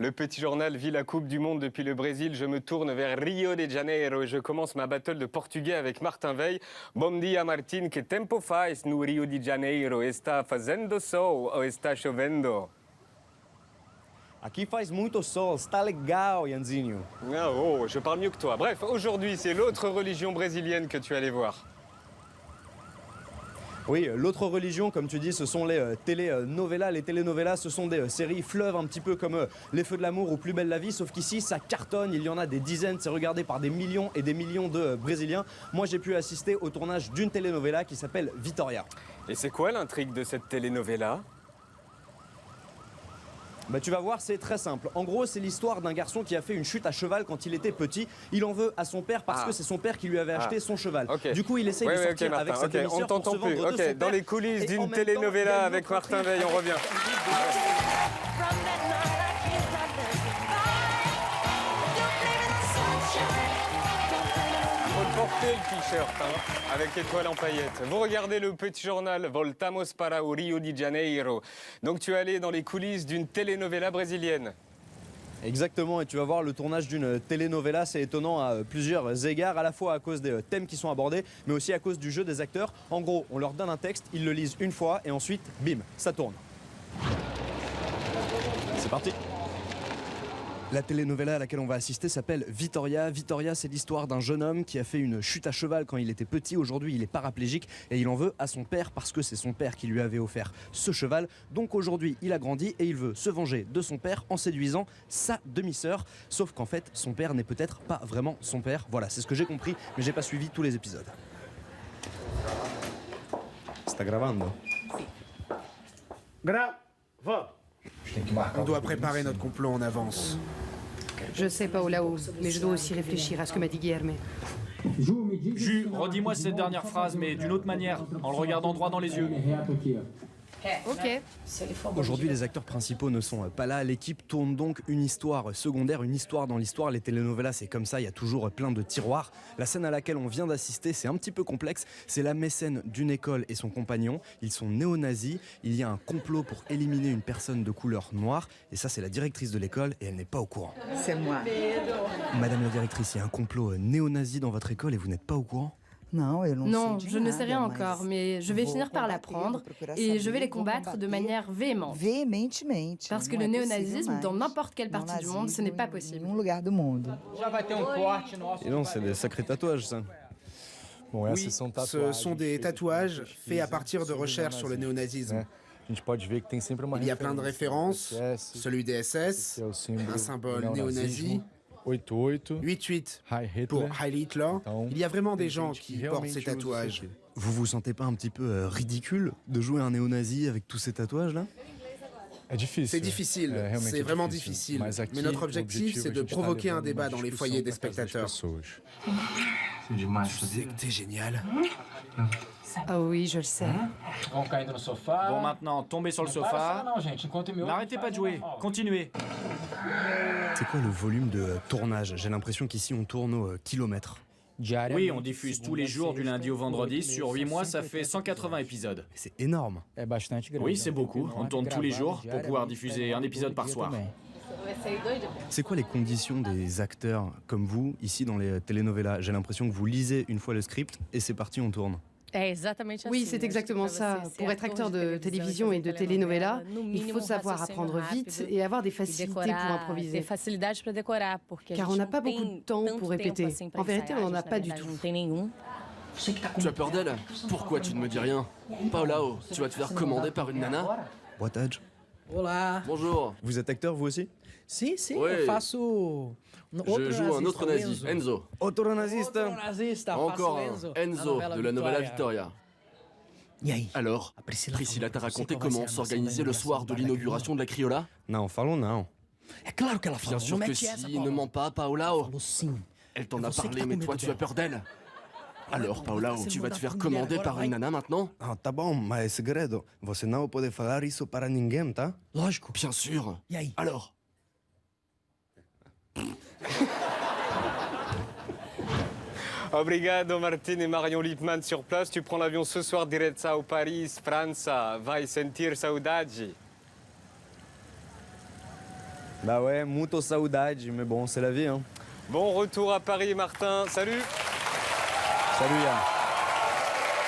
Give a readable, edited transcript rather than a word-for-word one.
Le petit journal vit la Coupe du Monde depuis le Brésil. Je me tourne vers Rio de Janeiro et je commence ma battle de portugais avec Martin Veil. Bom dia, Martin. Que tempo faz no Rio de Janeiro? Está fazendo sol ou está chovendo? Aqui faz muito sol, está legal, Yanzinho. Ah, oh, je parle mieux que toi. Bref, aujourd'hui, c'est l'autre religion brésilienne que tu allais voir. Oui, l'autre religion, comme tu dis, ce sont les telenovelas. Les telenovelas, ce sont des séries fleuves un petit peu comme Les Feux de l'amour ou Plus belle la vie, sauf qu'ici, ça cartonne, il y en a des dizaines, c'est regardé par des millions et des millions de Brésiliens. Moi, j'ai pu assister au tournage d'une telenovela qui s'appelle Vitória. Et c'est quoi l'intrigue de cette telenovela? Bah, tu vas voir, c'est très simple. En gros, c'est l'histoire d'un garçon qui a fait une chute à cheval quand il était petit. Il en veut à son père parce que c'est son père qui lui avait acheté son cheval. Okay. Du coup, il essaye de sortir avec sa demi-sœur pour se vendre de son père. Dans les coulisses d'une telenovela avec Martin Veil, on revient. Portez le t-shirt avec étoile en paillettes. Vous regardez le petit journal Voltamos para o Rio de Janeiro. Donc tu es allé dans les coulisses d'une telenovela brésilienne. Exactement, et tu vas voir le tournage d'une telenovela, c'est étonnant à plusieurs égards, à la fois à cause des thèmes qui sont abordés, mais aussi à cause du jeu des acteurs. En gros, on leur donne un texte, ils le lisent une fois et ensuite, bim, ça tourne. C'est parti. La telenovela à laquelle on va assister s'appelle Vitória. Vitória, c'est l'histoire d'un jeune homme qui a fait une chute à cheval quand il était petit. Aujourd'hui, il est paraplégique et il en veut à son père parce que c'est son père qui lui avait offert ce cheval. Donc aujourd'hui, il a grandi et il veut se venger de son père en séduisant sa demi-sœur. Sauf qu'en fait, son père n'est peut-être pas vraiment son père. Voilà, c'est ce que j'ai compris, mais j'ai pas suivi tous les épisodes. Sta gravando? On doit préparer notre complot en avance. Je sais pas là-haut, mais je dois aussi réfléchir à ce que m'a dit Guilherme. Jus, redis-moi cette dernière phrase, mais d'une autre manière, en le regardant droit dans les yeux. Ok. Aujourd'hui, les acteurs principaux ne sont pas là. L'équipe tourne donc une histoire secondaire, une histoire dans l'histoire. Les telenovelas, c'est comme ça, il y a toujours plein de tiroirs. La scène à laquelle on vient d'assister, c'est un petit peu complexe. C'est la mécène d'une école et son compagnon. Ils sont néo-nazis. Il y a un complot pour éliminer une personne de couleur noire. Et ça, c'est la directrice de l'école et elle n'est pas au courant. C'est moi. Madame la directrice, il y a un complot néo-nazi dans votre école et vous n'êtes pas au courant ? Non, je ne sais rien encore, mais je vais finir par l'apprendre et je vais les combattre de manière véhémente. Parce que le néonazisme, dans n'importe quelle partie du monde, ce n'est pas possible. Et non, c'est des sacrés tatouages, ça. Oui, ce sont des tatouages faits à partir de recherches sur le néonazisme. Il y a plein de références, celui des SS, un symbole néo-nazi, 8-8 pour Heil Hitler. Il y a vraiment des gens qui portent ces tatouages. Vous vous sentez pas un petit peu ridicule de jouer un néo-nazi avec tous ces tatouages-là ? C'est difficile, c'est vraiment difficile. Mais notre objectif, c'est de provoquer un débat dans les foyers des spectateurs. Tu sais que t'es génial. Ah oui, je le sais. Bon, maintenant, tombez sur le sofa. N'arrêtez pas de jouer, continuez. C'est quoi le volume de tournage? J'ai l'impression qu'ici on tourne au kilomètre. Oui, on diffuse tous les jours du lundi au vendredi. Sur 8 mois, ça fait 180 épisodes. C'est énorme. Oui, c'est beaucoup. On tourne tous les jours pour pouvoir diffuser un épisode par soir. C'est quoi les conditions des acteurs comme vous, ici dans les telenovelas? J'ai l'impression que vous lisez une fois le script et c'est parti, on tourne. Oui, c'est exactement ça. Pour être acteur de télévision et de telenovela, il faut savoir apprendre vite et avoir des facilités pour improviser. Car on n'a pas beaucoup de temps pour répéter. En vérité, on n'en a pas du tout. Tu as peur d'elle? Pourquoi tu ne me dis rien? Paolao, tu vas te faire commander par une nana? Boitage. Bonjour. Vous êtes acteur vous aussi? Oui. Je joue un autre nazi, Enzo. Otro nazista. Encore un Enzo de la novella Vitória. Alors, Priscilla t'a raconté comment s'organiser le soir de l'inauguration de la Criolla? Non, falons non. Bien sûr que si, ne mens pas, Paolao. Elle t'en a parlé, mais toi tu as peur d'elle. Alors, Paolao, tu vas te faire commander par une nana maintenant? Ah, tá bom, mas é segredo. Você não pode falar isso para ninguém, tá? Bien sûr. Alors? Obrigado, Martin et Marion Lippmann sur place. Tu prends l'avion ce soir direto ao Paris, France. Vai sentir saudade. Bah ouais, muito saudade, mais bon, c'est la vie. Hein. Bon retour à Paris, Martin. Salut. Salut Yann.